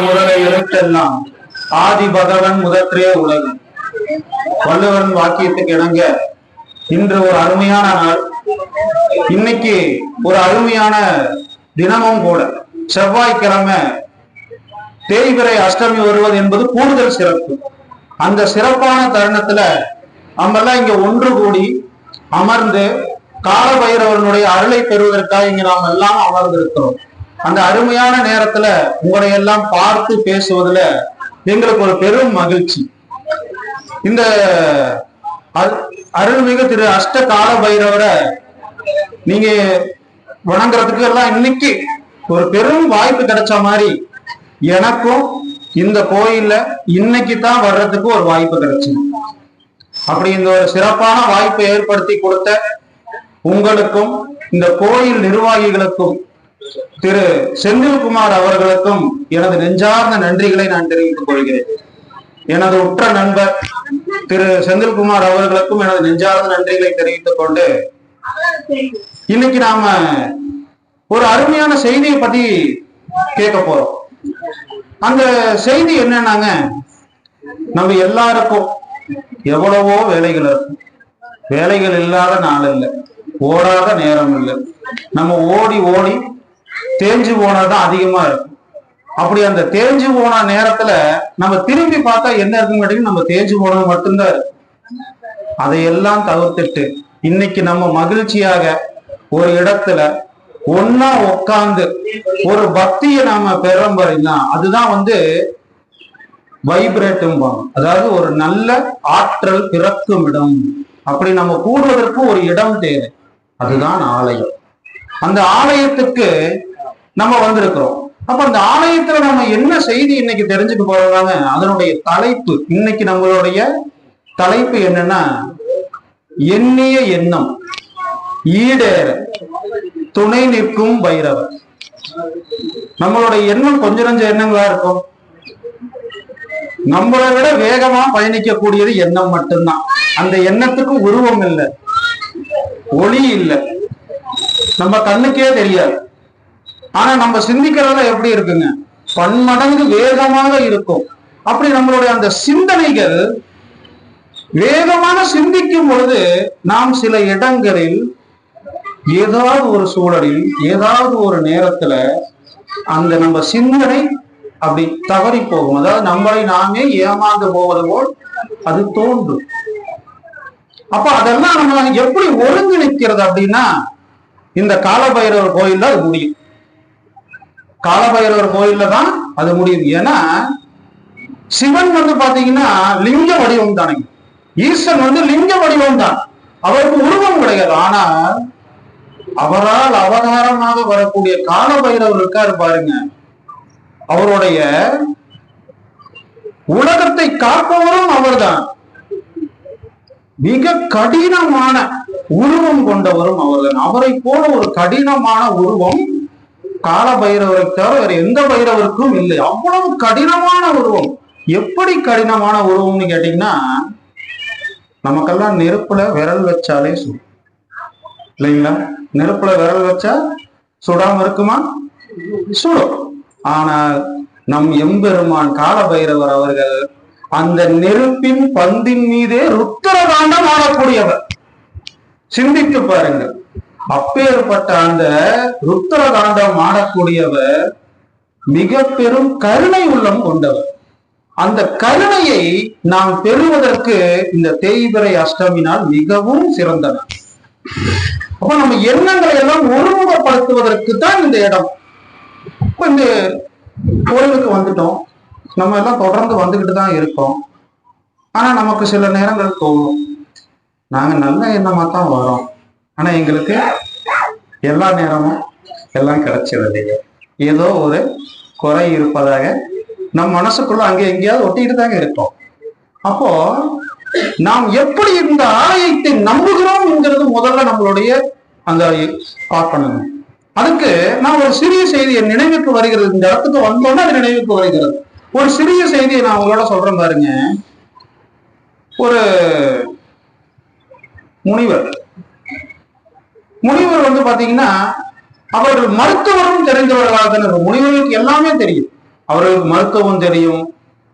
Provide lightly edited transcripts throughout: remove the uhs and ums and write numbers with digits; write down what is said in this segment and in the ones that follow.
முதலை எழுத்தெல்லாம் ஆதி பகவன் முதற்றே உலகு. வள்ளுவன் வாக்கியத்துக்கு இணங்க இன்று ஒரு அருமையான நாள். இன்னைக்கு ஒரு அருமையான தினமும் கூட. செவ்வாய்க்கிழமை தேய்பிறை அஷ்டமி வருவது என்பது கூடுதல் சிறப்பு. அந்த சிறப்பான தருணத்துல நம்மெல்லாம் இங்க ஒன்று கூடி அமர்ந்து கால பைரவனுடைய அருளை பெறுவதற்காக இங்க நாம் எல்லாம் அமர்ந்திருக்கிறோம். அந்த அருமையான நேரத்துல உங்களை எல்லாம் பார்த்து பேசுவதுல எங்களுக்கு ஒரு பெரும் மகிழ்ச்சி. இந்த அருள்மிகு திரு அஷ்ட கால பைரவரை நீங்க வணங்குறதுக்கு எல்லாம் இன்னைக்கு ஒரு பெரும் வாய்ப்பு கிடைச்ச மாதிரி எனக்கும் இந்த கோயில்ல இன்னைக்கு தான் வர்றதுக்கு ஒரு வாய்ப்பு கிடைச்சு. அப்படி இந்த ஒரு சிறப்பான வாய்ப்பை ஏற்படுத்தி கொடுத்த உங்களுக்கும் இந்த கோயில் நிர்வாகிகளுக்கும் திரு செந்தில்குமார் அவர்களுக்கும் எனது நெஞ்சார்ந்த நன்றிகளை நான் தெரிவித்துக் கொள்கிறேன். எனது உற்ற நண்பர் திரு செந்தில்குமார் அவர்களுக்கும் எனது நெஞ்சார்ந்த நன்றிகளை தெரிவித்துக் கொண்டு இன்னைக்கு நாம ஒரு அருமையான செய்தியை பத்தி கேட்க போறோம். அந்த செய்தி என்னன்னாங்க, நம்ம எல்லாருக்கும் எவ்வளவோ வேலைகள் இருக்கும். வேலைகள் இல்லாத நாள் இல்லை, ஓடாத நேரம் இல்லை. நம்ம ஓடி ஓடி தேஞ்சு போனதான் அதிகமா இருக்கும். அப்படி அந்த தேஞ்சு போன நேரத்துல நம்ம திரும்பி பார்த்தா என்ன இருக்குன்னு கேட்டீங்கன்னா நம்ம தேஞ்சு போனது மட்டும்தான் இருக்கு. அதையெல்லாம் தவிர்த்துட்டு இன்னைக்கு நம்ம மகிழ்ச்சியாக ஒரு இடத்துல ஒன்னா உட்கார்ந்து ஒரு பக்தியை நாம பெறும் பாருங்கன்னா அதுதான் வைப்ரேட்டும், அதாவது ஒரு நல்ல ஆற்றல் பிறக்கும் இடம். அப்படி நம்ம கூடுவதற்கு ஒரு இடம் தேவை, அதுதான் ஆலயம். அந்த ஆலயத்துக்கு நம்ம வந்திருக்கிறோம். அப்ப அந்த ஆலயத்துல நம்ம என்ன செய்தி இன்னைக்கு தெரிஞ்சுக்க போறாங்க, அதனுடைய தலைப்பு இன்னைக்கு நம்மளுடைய தலைப்பு என்னன்னா, எண்ணிய எண்ணம் ஈடேற துணை நிற்கும் பைரவர். நம்மளுடைய எண்ணம் கொஞ்ச நஞ்ச எண்ணங்களா இருக்கும். நம்மளை விட வேகமா பயணிக்கக்கூடியது எண்ணம் மட்டும்தான். அந்த எண்ணத்துக்கு உருவம் இல்லை, ஒளி இல்லை, நம்ம கண்ணுக்கே தெரியாது. ஆனா நம்ம சிந்திக்கிறத எப்படி இருக்குங்க, பன்மடங்கு வேகமாக இருக்கும். அப்படி நம்மளுடைய அந்த சிந்தனைகள் வேகமாக சிந்திக்கும் பொழுது நாம் சில இடங்களில் ஏதாவது ஒரு சூழலில் ஏதாவது ஒரு நேரத்துல அந்த நம்ம சிந்தனை அப்படி தவறி போகும். அதாவது நம்மளை நாமே ஏமாந்து போவது போல் அது தோன்றும். அப்ப அதெல்லாம் நம்ம எப்படி ஒருங்கிணைக்கிறது அப்படின்னா இந்த காலபைரவர் கோயில்ல அது முடியும். காலபைரவர் கோயில்ல தான் அது முடியும். ஏன்னா சிவன் பாத்தீங்கன்னா லிங்க வடிவம் தானே, ஈசன் லிங்க வடிவம் தான், அவருக்கு உருவம் கிடையாது. ஆனால் அவரால் அவதாரமாக வரக்கூடிய காலபைரவர் இருக்காரு பாருங்க, அவருடைய உலகத்தை காப்பவரும் அவர்தான். மிக கடினமான உருவம் கொண்டவரும் அவர்தான். அவரை போல ஒரு கடினமான உருவம் காலபைரவரை தவிர வேற எந்த பைரவருக்கும் இல்லை. அவ்வளவு கடினமான உருவம். எப்படி கடினமான உருவம்னு கேட்டீங்கன்னா, நமக்கெல்லாம் நெருப்புல விரல் வச்சாலே சுடும் இல்லைங்களா? நெருப்புல விரல் வச்சா சுடாம இருக்குமா? சுடும். ஆனால் நம் எம்பெருமான் காலபைரவர் அவர்கள் அந்த நெருப்பின் பந்தின் மீதே ருத்திரகாண்டம் ஆடக்கூடியவர். சிந்தித்து பாருங்கள். அப்பேற்பட்ட அந்த ருத்திரகாண்டம் ஆடக்கூடியவர் மிக பெரும் கருணை உள்ளம் கொண்டவர். அந்த கருணையை நாம் பெறுவதற்கு இந்த தேய்பிறை அஷ்டமி நாள் மிகவும் சிறந்தன. அப்ப நம்ம எண்ணங்களை எல்லாம் ஒருமுகப்படுத்துவதற்கு தான் இந்த இடம். இந்த கோயிலுக்கு வந்துட்டோம், நம்ம எல்லாம் தொடர்ந்து வந்துகிட்டு தான் இருக்கோம். ஆனா நமக்கு சில நேரங்கள் தோணும், நாங்க நல்ல எண்ணமா தான் வரோம், ஆனா எங்களுக்கு எல்லா நேரமும் எல்லாம் கிடைச்சிருது, ஏதோ ஒரு குறை இருப்பதாக நம் மனசுக்குள்ள அங்கே எங்கேயாவது ஒட்டிட்டு தாங்க இருக்கோம். அப்போ நாம் எப்படி இந்த ஆலயத்தை நம்புகிறோம்ங்கிறது முதல்ல நம்மளுடைய அந்த பார்க்கணும். அதுக்கு நான் ஒரு சிறிய செய்தியை நினைவுக்கு வருகிறது. இந்த இடத்துக்கு வந்தோன்னா அது நினைவுக்கு வருகிறது. ஒரு சிறிய செய்தியை நான் உங்களோட சொல்றேன் பாருங்க. ஒரு முனிவர் பாத்தீங்கன்னா அவர்கள் மருத்துவரும் தெரிந்தவர்களாக தான் இருக்கும். முனிவர்களுக்கு எல்லாமே தெரியும். அவர்களுக்கு மருத்துவம் தெரியும்,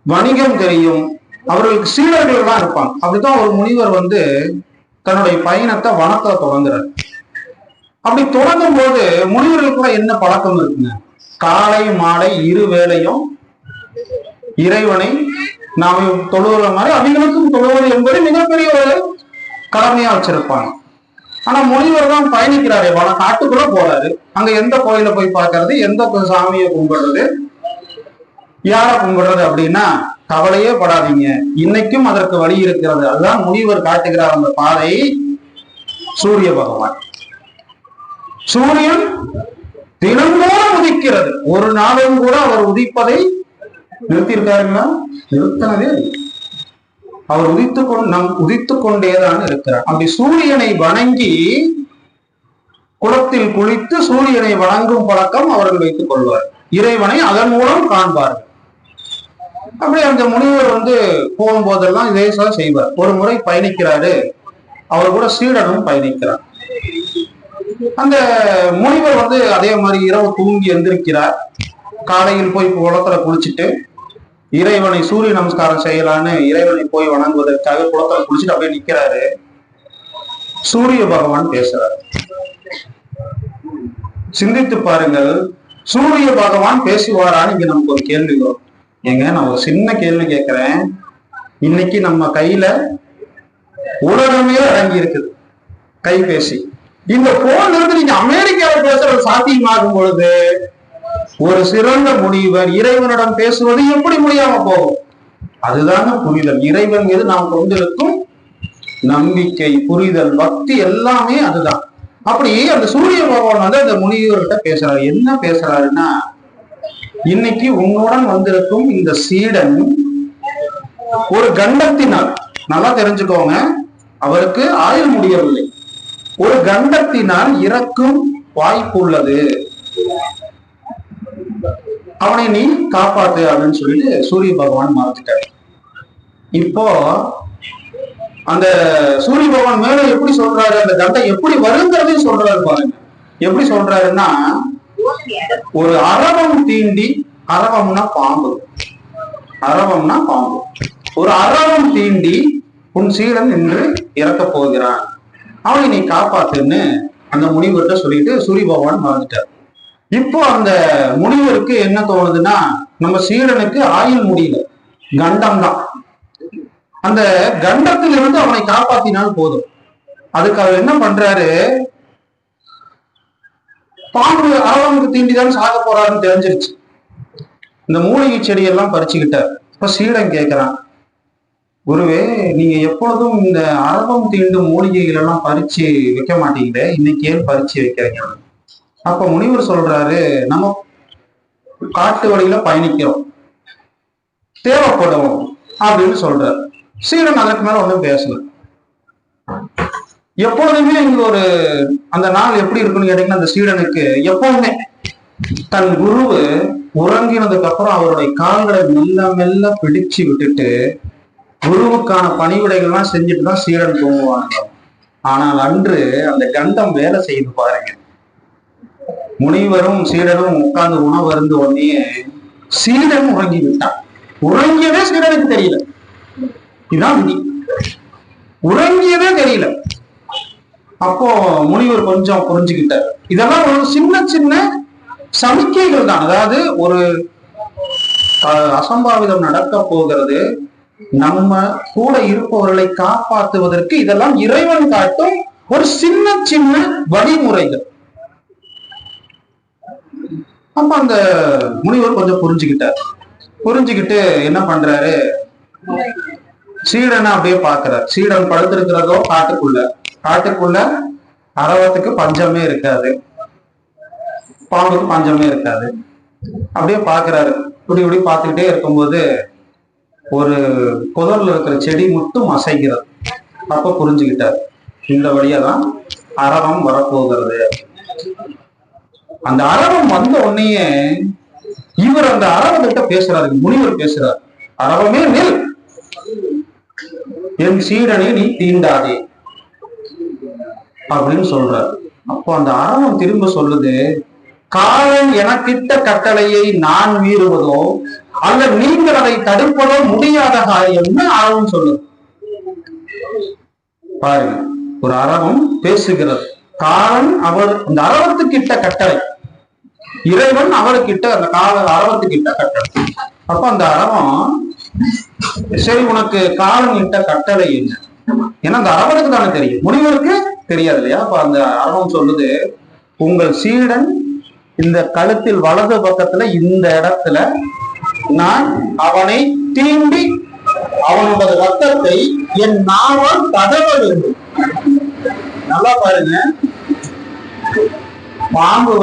வணிகம் தெரியும், அவர்களுக்கு சீடர்கள் எல்லாம் இருப்பாங்க. அப்படித்தான் ஒரு முனிவர் தன்னுடைய பயணத்தை வனத்துல தொடங்குறார். அப்படி தொடங்கும் போது முனிவர்களுக்குள்ள என்ன பழக்கம் இருக்குங்க? காலை மாலை இரு வேளையும் இறைவனை நாம தொழுகிற மாதிரி அவங்களுக்கும் தொழுவது என்பது மிகப்பெரிய ஒரு கடமையா வச்சிருப்பாங்க. ஆனா முனிவர் தான் பயணிக்கிறாரு, காட்டுக்குள்ள போறாரு. அங்க எந்த கோயில போய் பார்க்கறது, எந்த சாமியை கும்பிடுறது, யார கும்பிடுறது அப்படின்னா கவலையே படாதீங்க, இன்னைக்கும் அதற்கு வழி இருக்கிறது. அதுதான் முனிவர் காட்டுகிறார் அந்த பாதை. சூரிய பகவான், சூரியன் தினந்தோறும் உதிக்கிறது. ஒரு நாளும் கூட அவர் உதிப்பதை நிறுத்தியிருக்காருங்களா? நிறுத்தினதே. அவர் உதித்துக் கொண்டேதான் இருக்கிறார். அப்படி சூரியனை வணங்கி குளத்தில் குளித்து சூரியனை வணங்கும் பழக்கம் அவர்கள் வைத்துக் கொள்வார். இறைவனை அதன் மூலம் காண்பார்கள். அப்படி அந்த முனிவர் போகும்போதெல்லாம் இதே செய்வார். ஒரு முறை பயணிக்கிறாரு, அவர் கூட சீடனும் பயணிக்கிறார். அந்த முனிவர் அதே மாதிரி இரவு தூங்கி எந்திருக்கிறார். காலையில் போய் குளத்துல குளிச்சுட்டு இறைவனை சூரிய நமஸ்காரம் செய்யலான்னு இறைவனை போய் வணங்குவதற்காக குளத்துல குளிச்சுட்டு அப்படியே நிக்கிறாரு. சூரிய பகவான் பேசுறாரு. சிந்தித்து பாருங்கள், சூரிய பகவான் பேசுவாரான்னு இங்க நமக்கு ஒரு கேள்வி வரும். ஏங்க, நான் ஒரு சின்ன கேள்வி கேட்கிறேன். இன்னைக்கு நம்ம கையில உலகமே அடங்கி இருக்குது, கைபேசி. இந்த போன்ல இருந்து நீங்க அமெரிக்காவில் பேசுறது சாத்தியமாகும் பொழுது ஒரு சிறந்த முனிவர் இறைவனிடம் பேசுவது எப்படி முடியாம போகும்? அதுதாங்க புரிதல். இறைவன் மீது நாம் கொண்டிருக்கும் நம்பிக்கை, புரிதல், பக்தி எல்லாமே அதுதான். அப்படி அந்த சூரிய பகவான் அந்த முனிவர்கிட்ட பேசுறாரு. என்ன பேசுறாருன்னா, இன்னைக்கு உன்னுடன் வந்திருக்கும் இந்த சீடன் ஒரு கண்டத்தினால், நல்லா தெரிஞ்சுக்கோங்க, அவருக்கு ஆயுள் முடியவில்லை, ஒரு கண்டத்தினால் இறக்கும் வாய்ப்பு உள்ளது, அவனை நீ காப்பாத்து அப்படின்னு சொல்லிட்டு சூரிய பகவான் மறந்துட்டாரு. இப்போ அந்த சூரிய பகவான் மேல எப்படி சொல்றாரு, அந்த கண்டம் எப்படி வருங்கிறதையும் சொல்றாரு பாருங்க. எப்படி சொல்றாருன்னா, ஒரு அரவம் தீண்டி, அரவம்னா பாம்பு, அரவம்னா பாம்பு, ஒரு அரவம் தீண்டி உன் சீடன் என்று இறக்க போகிறான், அவனை நீ காப்பாத்துன்னு அந்த முனிவர்கிட்ட சொல்லிட்டு சூரிய பகவான் மறந்துட்டார். இப்போ அந்த முனிவருக்கு என்ன தோணுதுன்னா, நம்ம சீடனுக்கு ஆயுள் முடியல, கண்டம் தான், அந்த கண்டத்திலிருந்து அவனை காப்பாத்தினால் போதும். அதுக்கு அவர் என்ன பண்றாரு, பாம்பு அரவனுக்கு தீண்டிதான் சாக போறாருன்னு தெரிஞ்சிருச்சு. இந்த மூலிகை செடியெல்லாம் பறிச்சுக்கிட்டார். இப்ப சீடன் கேட்கிறான், குருவே, நீங்க எப்பொழுதும் இந்த அரவம் தீண்டும் மூலிகைகள் எல்லாம் பறிச்சு வைக்க மாட்டீங்களே, இன்னைக்கு ஏன் பறிச்சு வைக்கிறீங்க? அப்ப முனிவர் சொல்றாரு, நம்ம காட்டு வழியில பயணிக்கிறோம், தேவைப்படும் அப்படின்னு சொல்றாரு. சீடன் அதற்கு மேல ஒன்றும் பேசல. எப்பொழுதுமே இங்க ஒரு அந்த நாள் எப்படி இருக்குன்னு கேட்டீங்கன்னா, அந்த சீடனுக்கு எப்பவுமே தன் குருவு உறங்கினதுக்கு அப்புறம் அவருடைய கால்களை மெல்ல மெல்ல பிடிச்சு விட்டுட்டு குருவுக்கான பணிவிடைகள்லாம் செஞ்சுட்டு தான் சீடன் தூங்குவாங்க. ஆனால் அன்று அந்த கண்டம் வேலை செய்து பாருங்க. முனிவரும் சீடனும் உட்கார்ந்து உணவு அருந்து உடனே சீடன் உறங்கி விட்டான். உறங்கியதே சீடனுக்கு தெரியல. இதுதான் விதி, உறங்கியதே தெரியல. அப்போ முனிவர் கொஞ்சம் புரிஞ்சுக்கிட்டார். இதெல்லாம் ஒரு சின்ன சின்ன சமிக்கைகள் தான். அதாவது ஒரு அசம்பாவிதம் நடக்க போகிறது, நம்ம கூட இருப்பவர்களை காப்பாற்றுவதற்கு இதெல்லாம் இறைவன் காட்டும் ஒரு சின்ன சின்ன வழிமுறைகள். அப்ப அந்த முனிவர் கொஞ்சம் புரிஞ்சுக்கிட்டார். புரிஞ்சுக்கிட்டு என்ன பண்றாரு, சீடனை அப்படியே பாக்குறாரு. சீடன் படுத்திருக்கிறதோ காட்டுக்குள்ள, காட்டுக்குள்ள அரவத்துக்கு பஞ்சமே இருக்காது, பாம்புக்கு பஞ்சமே இருக்காது. அப்படியே பாக்குறாரு. இப்படி இப்படி பார்த்துக்கிட்டே இருக்கும்போது ஒரு புதர்ல இருக்கிற செடி மட்டும் அசைக்கிறது. அப்ப புரிஞ்சுக்கிட்டார், இந்த வழியாதான் அரவம் வரப்போகிறது. அந்த அரவம் வந்த உடனேயே இவர் அந்த அரவத்திட்ட பேசுறாரு, முனிவர் பேசுறாரு, அரவமே நெல், என் சீடனை நீ தீண்டாதே அப்படின்னு சொல்றாரு. அப்போ அந்த அரவம் திரும்ப சொல்லுது, காலம் எனக்கிட்ட கட்டளையை நான் மீறுவதோ அல்ல நீங்கள் அதை தடுப்பதோ முடியாத காரியம்னு அறவும் சொல்லுது. பாருங்க, ஒரு அறவம் பேசுகிறது. காலம் அவர் இந்த அறவத்துக்கிட்ட கட்டளை, இறைவன் அவருக்கிட்ட அந்த அறவத்துக்கிட்ட கட்டளை. அப்ப அந்த அறவம் சரி உனக்கு காலம் இட்ட கட்டளை என்ன? ஏன்னா அந்த அறவனுக்கு தானே தெரியும், முனிவருக்கு தெரியாது இல்லையா? அப்ப அந்த அறவம் சொல்லுது, உங்கள் சீடன் இந்த கழுத்தில் வலது பக்கத்துல இந்த இடத்துல நான் அவனை தீண்டி அவனோட ரத்தத்தை என் நாவால் தடவ வேண்டும். நல்லா பாருங்க, பாம்பு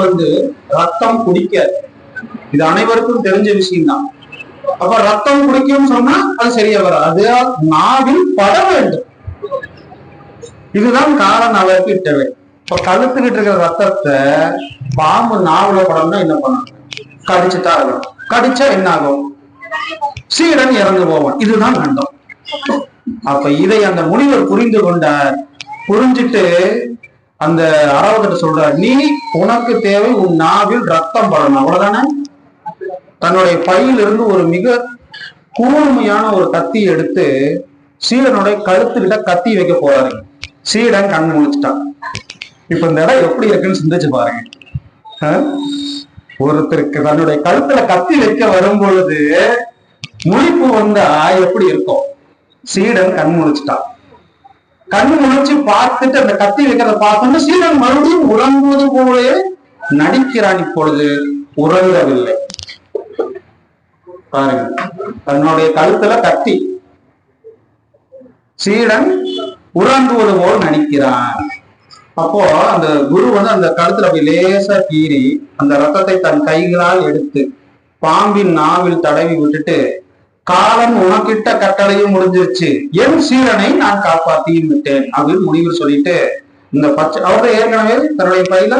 ரத்தம் குடிக்காது, இது அனைவருக்கும் தெரிஞ்ச விஷயம் தான். அப்ப ரத்தம் குடிக்கும் சொன்னா அது சரியா வராது, அது நாவில் பட வேண்டும். இதுதான் காலம் அவருக்கு இட்டவை. இப்ப கழுத்துக்கிட்டு இருக்கிற ரத்தத்தை பாம்பு நாவல படம்னா என்ன பண்ணணும்? கடிச்சுட்டா ஆகணும். கடிச்சா என்ன ஆகும்? சீடன் இறந்து போவான். இதுதான் கண்டம். அப்ப இதை அந்த முனிவர் புரிந்து கொண்டார். புரிஞ்சுட்டு அந்த அறவத்திட்ட சொல்றார், நீ உனக்கு தேவை உன் நாவில் ரத்தம் படணும், அவ்வளவுதானே. தன்னுடைய பையிலிருந்து ஒரு மிக கூர்மையான ஒரு கத்தி எடுத்து சீடனுடைய கழுத்துக்கிட்ட கத்தி வைக்க போறாரு. சீடன் கண் முழிச்சிட்டான். இப்ப இந்த இடம் எப்படி இருக்குன்னு சிந்திச்சு பாருங்க. ஒருத்தருக்கு தன்னுடைய கழுத்துல கத்தி வைக்க வரும் பொழுது முழிப்பு வந்தா எப்படி இருக்கும்? சீடன் கண் முழிச்சிட்டான். கண் முழிச்சு பார்த்துட்டு அந்த கத்தி வைக்கிறத பார்த்தோம்னா சீடன் மறுபடியும் உறங்குவது போலே நடிக்கிறான். இப்பொழுது உறங்கவில்லை. பாருங்க, தன்னுடைய கழுத்துல கத்தி, சீடன் உறங்குவது போல் நடிக்கிறான். அப்போ அந்த குரு அந்த கழுத்துல அப்படி லேசா கீறி அந்த ரத்தத்தை தன் கைகளால் எடுத்து பாம்பின் நாவில் தடவி விட்டுட்டு, காலம் உனக்கிட்ட கட்டளையும் முடிஞ்சிருச்சு, என் சீடனை நான் காப்பாத்தியும் விட்டேன் அப்படின்னு முனிவர் சொல்லிட்டு இந்த பச்சை அவரை ஏற்கனவே தன்னுடைய பையில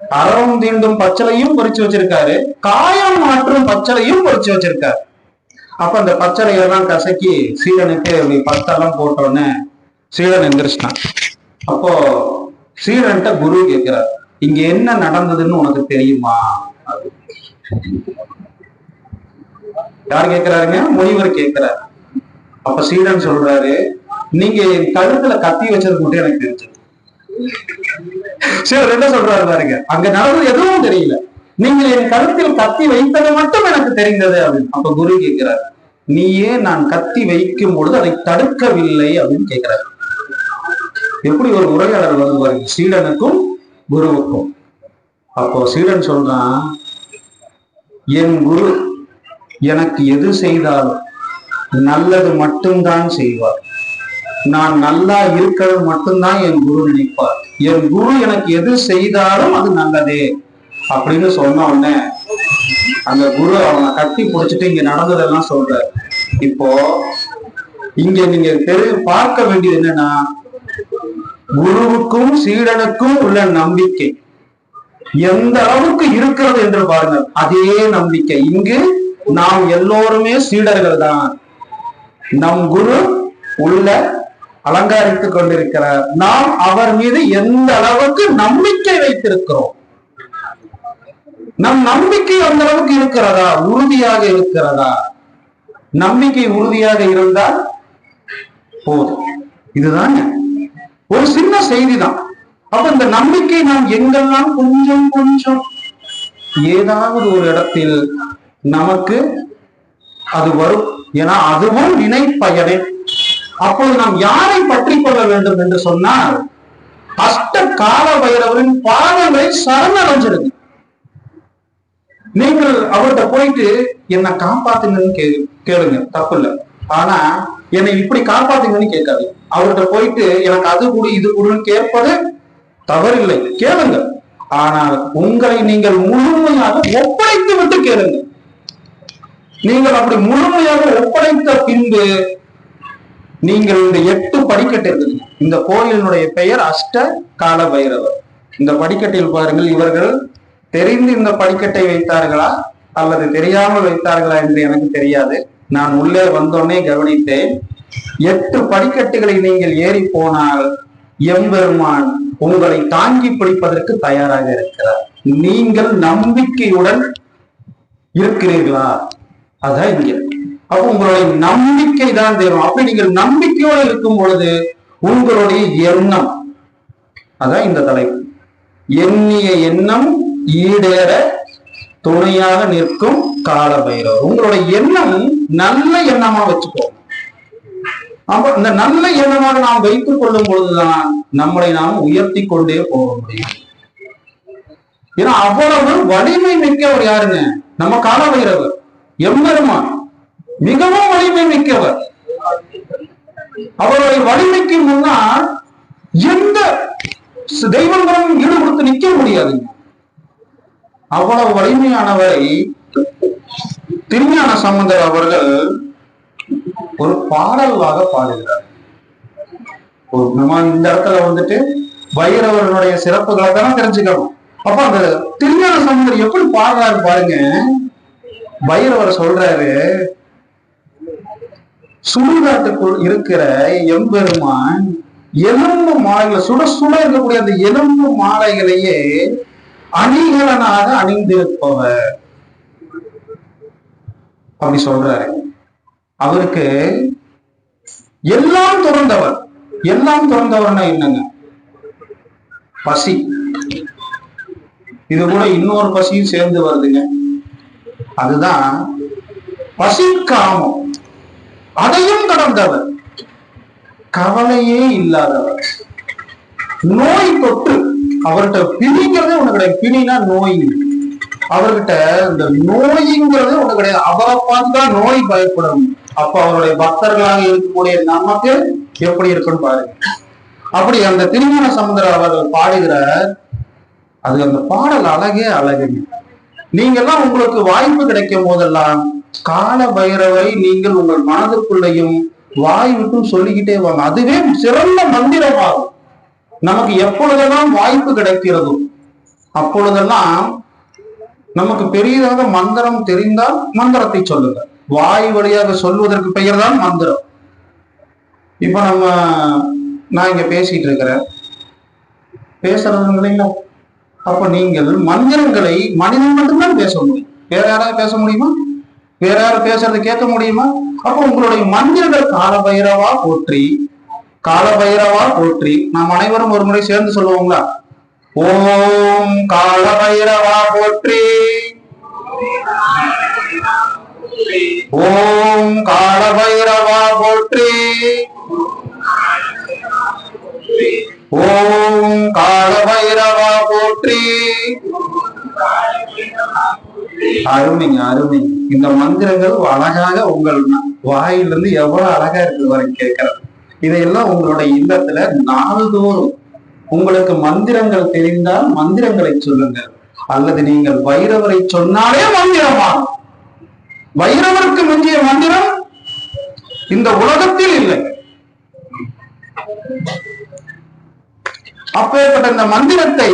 அறவும் தீண்டும் பச்சளையும் பொறிச்சு வச்சிருக்காரு, காயம் மாற்றும் பச்சளையும் பொறிச்சு வச்சிருக்காரு. அப்ப அந்த பச்சளையெல்லாம் கசக்கி சீடனுக்கு அப்படி பத்தெல்லாம் போட்டோன்னு சீடன் எந்திரிச்சிட்டான். அப்போ சீடன்ட்ட குரு கேட்கிறார், இங்க என்ன நடந்ததுன்னு உனக்கு தெரியுமா? யார் கேட்கிறாருங்க? முனிவர் கேட்கிறார். அப்ப சீடன் சொல்றாரு, நீங்க என் கழுத்துல கத்தி வச்சது மட்டும் எனக்கு தெரிஞ்சது. சீடன் என்ன சொல்றாரு பாருங்க, அங்க நடந்தது எதுவும் தெரியல, நீங்கள் என் கழுத்தில் கத்தி வைத்தது மட்டும் எனக்கு தெரிந்தது அப்படின்னு. அப்ப குரு கேட்கிறார், நீயே நான் கத்தி வைக்கும் பொழுது அதை தடுக்கவில்லை அப்படின்னு கேட்கிறார். எப்படி ஒரு உரையாடல் வந்து பாருங்க, சீடனுக்கும் குருவுக்கும். அப்போ சீடன் சொல்றான், என் குரு எனக்கு எது செய்தாலும் நல்லது மட்டும்தான் செய்வார், நான் நல்லா இருக்கிறது மட்டும்தான் என் குரு நினைப்பார், என் குரு எனக்கு எது செய்தாலும் அது நல்லதே அப்படின்னு சொன்ன உடனே அந்த குரு அவனை கட்டி பிடிச்சிட்டு இங்க நடந்ததெல்லாம் சொல்ற. இப்போ இங்க நீங்க பார்க்க வேண்டியது என்னன்னா, குருவுக்கும் சீடனுக்கும் உள்ள நம்பிக்கை எந்த அளவுக்கு இருக்கிறது என்று பாருங்க. அதே நம்பிக்கை இங்கு நாம் எல்லோருமே சீடர்கள் தான். நம் குரு உள்ள அலங்கரித்துக் கொண்டிருக்கிறார், நாம் அவர் மீது எந்த அளவுக்கு நம்பிக்கை வைத்திருக்கிறோம். நம் நம்பிக்கை அந்த அளவுக்கு இருக்கிறதா? உறுதியாக இருக்கிறதா? நம்பிக்கை உறுதியாக இருந்தால் போதும். இதுதான் ஒரு சின்ன செய்தி தான். அப்ப இந்த நம்பிக்கை நாம் எங்கெல்லாம் கொஞ்சம் கொஞ்சம் ஏதாவது ஒரு இடத்தில் நமக்கு அது வரும். ஏன்னா அதுவும் வினைப்பயனே. அப்போது நாம் யாரை பற்றி கொள்ள வேண்டும் என்று சொன்னால், அஷ்ட கால பைரவரின் பாதங்களை சரணடைஞ்சிருங்க. நீங்கள் அவர்கிட்ட போயிட்டு என்னை காப்பாத்துங்கன்னு கேளுங்க, தப்பு இல்லை. ஆனா என்னை இப்படி காப்பாத்துங்கன்னு கேட்காது. அவர்கிட்ட போயிட்டு எனக்கு அது கூடு இது கூடுன்னு கேட்பது தவறில்லை, கேளுங்க. ஆனால் உங்களை நீங்கள் முழுமையாக ஒப்படைத்து விட்டு கேளுங்க. நீங்கள் அப்படி முழுமையாக ஒப்படைத்த பின்பு நீங்கள் இந்த 8 படிக்கட்டு இருக்குது. இந்த கோயிலினுடைய பெயர் அஷ்ட கால பைரவர். இந்த படிக்கட்டில் பாருங்கள், இவர்கள் தெரிந்து இந்த படிக்கட்டை வைத்தார்களா அல்லது தெரியாமல் வைத்தார்களா என்று எனக்கு தெரியாது. நான் உள்ளே வந்தோடனே கவனித்தேன். 8 படிக்கட்டுகளை நீங்கள் ஏறி போனால் எம்பெருமான் உங்களை தாங்கி பிடிப்பதற்கு தயாராக இருக்கிறார். நீங்கள் நம்பிக்கையுடன் இருக்கிறீர்களா? அதான் இங்க. அப்ப உங்களுடைய நம்பிக்கை தான் தேவை. அப்படி நீங்கள் நம்பிக்கையோடு இருக்கும் பொழுது உங்களுடைய எண்ணம், அதான் இந்த தலைப்பு, எண்ணிய எண்ணம் ஈடேற துணையாக நிற்கும் கால பைரவர். உங்களுடைய எண்ணம் நல்ல எண்ணமா வச்சுக்கோ. அப்ப இந்த நல்ல எண்ணமாக நாம் வைத்துக் கொள்ளும் பொழுதுதான் நம்மளை நாம் உயர்த்தி கொண்டே போக முடியும். ஏன்னா அவ்வளவு வலிமை மிக்கவர் யாருங்க? நம்ம கால பைரவர் எம்பெருமான் மிகவும் வலிமை மிக்கவர். அவருடைய வலிமைக்கு முன்னால் எந்த தெய்வங்களும் ஈடுபடுத்த நிற்க முடியாதுங்க. அவ்வளவு வலிமையானவரை திருஞான சம்பந்தர் அவர்கள் ஒரு பாடலாக பாடுகிறார். நம்ம இந்த இடத்துல வந்துட்டு பைரவர்களுடைய சிறப்புகளை தானே தெரிஞ்சுக்கணும். அப்ப அந்த திருஞான சம்பந்தர் எப்படி பாடுறாரு பாருங்க. பைரவர் சொல்றாரு, சுடுகாட்டுக்குள் இருக்கிற எம்பெருமான் எலும்பு மாலைகளை, சுட சுட இருக்கக்கூடிய அந்த எலும்பு மாலைகளையே அணிகலனாக அணிந்திருப்பவர் அப்படி சொல்றாரு. அவருக்கு எல்லாம் துறந்தவர். எல்லாம் துறந்தவர்னா என்னங்க? பசி. இது கூட இன்னொரு பசியும் சேர்ந்து வருதுங்க. அதுதான் பசிக்காமம். அதையும் கடந்தவர், கவலையே இல்லாதவர், நோய் தொற்று அவர்கிட்ட பிணிங்கிறதே ஒண்ணு கிடையாது. பிணினா நோய். அவர்கிட்ட இந்த நோய்ங்கிறது ஒண்ணு கிடையாது. அவரை பார்த்துதான் நோய் பயப்படும். அப்ப அவருடைய பக்தர்களாக இருக்கக்கூடிய நமக்கு எப்படி இருக்குன்னு பாருங்க. அப்படி அந்த திருஞான சம்பந்தர் அவர்கள் பாடுகிற அது அந்த பாடல் அழகே அழகுங்க. நீங்க எல்லாம் உங்களுக்கு வாய்ப்பு கிடைக்கும் போதெல்லாம் கால பைரவரை நீங்கள் உங்கள் மனதுக்குள்ளையும் வாய் விட்டும் சொல்லிக்கிட்டே வாங்க. அதுவே சிறந்த மந்திரமாகும். நமக்கு எப்பொழுதெல்லாம் வாய்ப்பு கிடைக்கிறதோ அப்பொழுதெல்லாம் நமக்கு பெரியதாக மந்திரம் தெரிந்தால் மந்திரத்தை சொல்லுங்க. வாய் வழியாக சொல்வதற்கு பெயர் தான் மந்திரம். இப்ப நான் இங்க பேசிட்டு இருக்கிறேன், பேசுறது இல்லைங்களா? அப்ப நீங்கள் மந்திரங்களை மனிதன் மட்டும்தான் பேச முடியும். வேற யாராவது பேச முடியுமா? வேற யாரும் பேசுறது கேட்க முடியுமா? அப்ப உங்களுடைய மந்திரங்கள் கால பைரவா போற்றி, கால பைரவா போற்றி. நாம் அனைவரும் ஒரு முறை சேர்ந்து சொல்லுவோங்களா? ஓம் கால பைரவா போற்றி, ஓம் கால பைரவா போற்றி, ஓம் கால பைரவா போற்றி. அருமைங்க, அருமை. இந்த மந்திரங்கள் அழகாக உங்கள் வாயிலிருந்து எவ்வளவு அழகா இருக்கு வரை கேட்கிறேன். இதையெல்லாம் உங்களுடைய இல்லத்துல நாள்தோறும் உங்களுக்கு மந்திரங்கள் தெரிந்தால் மந்திரங்களை சொல்லுங்கள். அல்லது நீங்கள் பைரவரை சொன்னாலே மந்திரமாகும். பைரவருக்கு மிஞ்சிய மந்திரம் இந்த உலகத்தில் இல்லை. அப்பேற்பட்ட இந்த மந்திரத்தை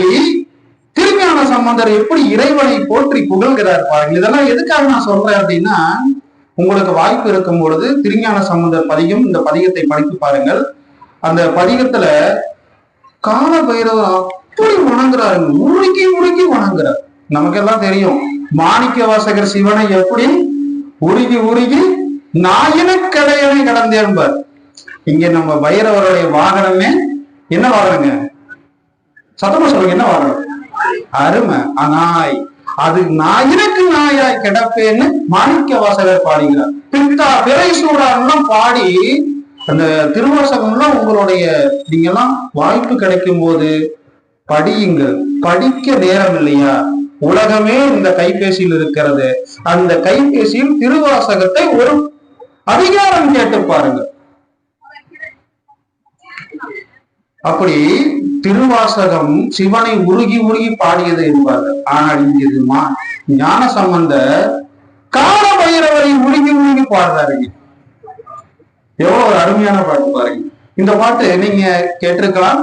திருஞான சம்பந்தர் எப்படி இறைவனை போற்றி புகழ்கிறார் பாருங்கள். இதெல்லாம் எதுக்காக நான் சொல்றேன் அப்படின்னா, உங்களுக்கு வாய்ப்பு இருக்கும் பொழுது திருஞான சம்பந்தர் பதிகம், இந்த பதிகத்தை படித்து பாருங்கள். அந்த பதிகத்துல கால பைரவர் அப்படி வணங்குறாரு, உருக்கி உருக்கி வணங்குறார். நமக்கெல்லாம் தெரியும் மாணிக்க வாசகர் சிவனை எப்படி உருகி உருகி நாயின கடையனை கடந்தேன்பார். இங்க நம்ம பைரவருடைய வாகனமே என்ன வாகனங்க? சத்தமா சொல்லுங்க, என்ன வாகனம்? அருமை, அநாய். அது நாயினுக்கு நாயாய் கிடப்பேன்னு மாணிக்க வாசகர் பாடுகிறார். பித்தா பிறை சூடாரெல்லாம் பாடி அந்த திருவாசகம்லாம் உங்களுடைய நீங்க எல்லாம் வாய்ப்பு கிடைக்கும் போது படியுங்கள். படிக்க நேரம் இல்லையா? உலகமே இந்த கைபேசியில் இருக்கிறது. அந்த கைபேசியில் திருவாசகத்தை ஒரு அதிகாரம் கேட்டு பாருங்க. அப்படி திருவாசகம் சிவனை உருகி உருகி பாடியது என்பார்கள். ஆனால் இங்கு ஞான சம்பந்த கால பைரவரை உருகி உருகி பாடுறாருங்க. எவ்வளவு ஒரு அருமையான பாட்டு பாருங்க. இந்த பாட்டு நீங்க கேட்டிருக்கலாம்,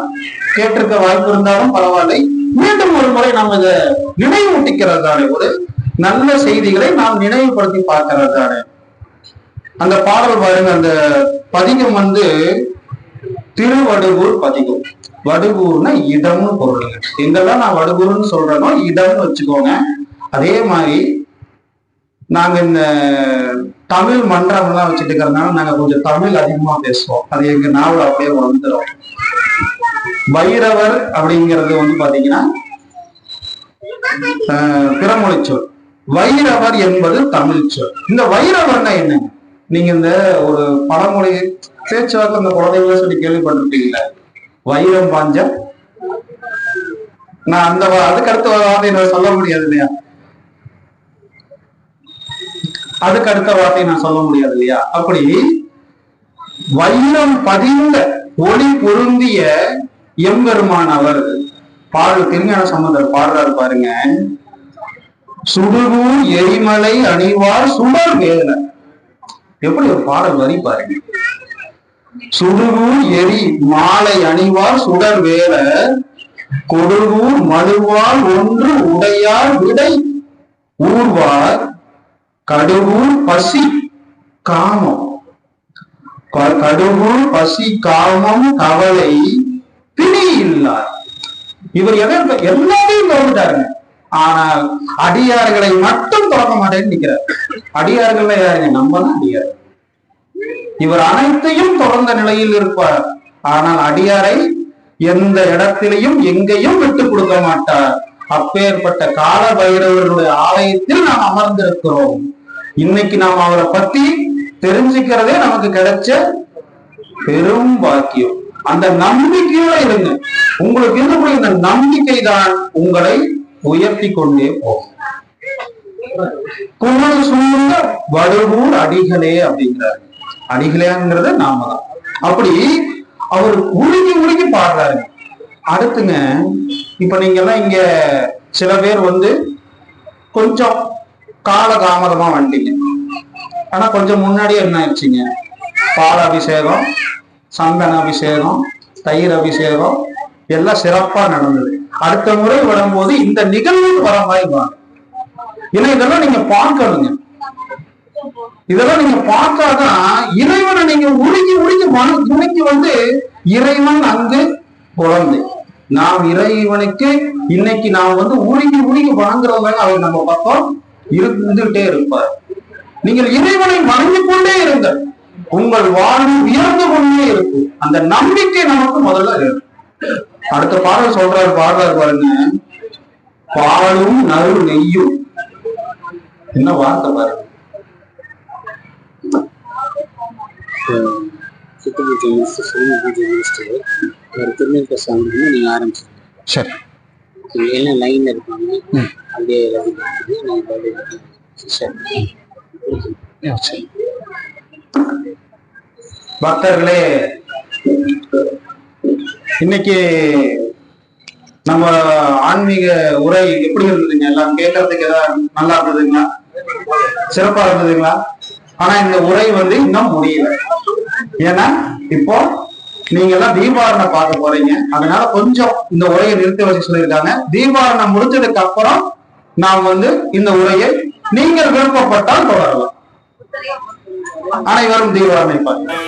கேட்டிருக்க வாய்ப்பு இருந்தாலும் பரவாயில்லை. மீண்டும் ஒரு முறை நாம் இதை நினைவூட்டிக்கிறதானே, ஒரு நல்ல செய்திகளை நாம் நினைவுபடுத்தி பார்க்கிறதானே. அந்த பாடல் பாருங்க. அந்த பதிகம் திருவடுவூர் பதிகம். வடுகூர்னா இடம்னு பொருளுங்க. எங்கெல்லாம் நான் வடுகூர்னு சொல்றேனோ இடம்னு வச்சுக்கோங்க. அதே மாதிரி நாங்க இந்த தமிழ் மன்றம் எல்லாம் வச்சுட்டு இருக்கிறதுனால நாங்க கொஞ்சம் தமிழ் அதிகமா பேசுவோம். அது எங்க நாவல் அப்படியே வந்துடும். வைரவர் அப்படிங்கிறது வந்து பாத்தீங்கன்னா பிறமொழி சொல். வைரவர் என்பது தமிழ் சொல். இந்த வைரவர்னா என்னங்க? நீங்க இந்த ஒரு பழமொழி பேச்சுவாக்கு அந்த குழந்தைகளை சொல்லி கேள்விப்பட்டிருப்பீங்களா? வைரம் பாஞ்ச நான் அந்த அதுக்கு அடுத்த வார்த்தையை நான் சொல்ல முடியாது இல்லையா? அதுக்கு அடுத்த வார்த்தையை நான் சொல்ல முடியாது இல்லையா? அப்படி வைரம் பதிந்த ஒளி பொருந்திய எம்பெருமான் அவர் திருஞான சம்பந்தர் பாடுறாரு பாருங்க. சுடுகூர் எரிமலை அணிவார் சுடர் வேல. எப்படி ஒரு பாடல் வரி பாருங்க. சுடுகூர் எரி மாலை அணிவார் சுடர் வேல கொடுகூர் மழுவால் ஒன்று உடையார் விடை ஊர்வார் கடுகூர் பசி காமம். கடுகூர் பசி காமம் கவலை பிணி இல்லார். இவர் எல்லாத்தையும் தொடர்ந்துட்டாருங்க. ஆனால் அடியார்களை மட்டும் தொடர மாட்டேன்னு நிக்கிறார். அடியார்கள் யாருங்க? நம்ம தான் அடியார். இவர் அனைத்தையும் தொடர்ந்த நிலையில் இருப்பார். ஆனால் அடியாரை எந்த இடத்திலையும் எங்கேயும் விட்டு கொடுக்க மாட்டார். அப்பேற்பட்ட கால பைரவருடைய ஆலயத்தில் நாம் அமர்ந்திருக்கிறோம். இன்னைக்கு நாம் அவரை பத்தி தெரிஞ்சுக்கிறதே நமக்கு கிடைச்ச பெரும் பாக்கியம். அந்த நம்பிக்கையோட இருங்க. உங்களுக்கு இருக்கக்கூடிய இந்த நம்பிக்கை தான் உங்களை உயர்த்தி கொண்டே போகும். குமர் சூழ்ந்த வடுகூர் அடிகளே அப்படிங்கிறாரு. அடிகளேங்கிறத நாம தான். அப்படி அவர் உருகி பாடுறாரு. அடுத்துங்க, இப்ப நீங்க எல்லாம் இங்க சில பேர் வந்து கொஞ்சம் கால தாமதமா வந்துட்டீங்க. ஆனா கொஞ்சம் முன்னாடியே என்ன ஆயிடுச்சுங்க? பால் அபிஷேகம், சந்தன அபிஷேகம், தயிர் அபிஷேகம் எல்லாம் சிறப்பா நடந்தது. அடுத்த முறை வரும்போது இந்த நிகழ்வு வர மாதிரி வாங்க. ஏன்னா இதெல்லாம் நீங்க பார்க்கணுங்க. இதெல்லாம் நீங்க பார்த்தாதான் இறைவனை நீங்க உருகி வந்து இறைவன் அங்கு குழந்தை. நாம் இறைவனுக்கு இன்னைக்கு நாம் வந்து உருகி வணங்குறவங்க அவர் நம்ம பக்கம் இருந்துகிட்டே இருப்பார். நீங்கள் இறைவனை வணங்கி கொண்டே இருங்கள். உங்கள் வாழ்வு உயர்ந்து கொண்டே இருக்கும். அந்த நம்பிக்கை நமக்கு முதல்ல இருக்கு. அடுத்த பாடல் சொல்றாரு பாருங்க. பாலும் நறு நெய்யும். என்ன வார்த்தை பாருங்க. நீங்க ஆரம்பிச்சு சரி எல்லாம் லைன்ல இருப்பாங்க. அப்படியே பக்தர்களே, இன்னைக்கு நம்ம ஆன்மீக உரை எப்படி இருந்ததுங்க? எல்லாம் கேட்கறதுக்கு ஏதாவது நல்லா இருந்ததுங்களா? சிறப்பா இருந்ததுங்களா? ஆனா இந்த உரை வந்து இன்னும் முடியல. ஏன்னா இப்போ நீங்க எல்லாம் தீபாவளை பார்க்க போறீங்க. அதனால கொஞ்சம் இந்த உரையை நிறுத்தி வச்சு சொல்லியிருக்காங்க. தீபாவளை முடிச்சதுக்கு அப்புறம் நாம் வந்து இந்த உரையை நீங்கள் விருப்பப்பட்டால் தொடரலாம். அனைவரும் தீபாவளை பார்க்க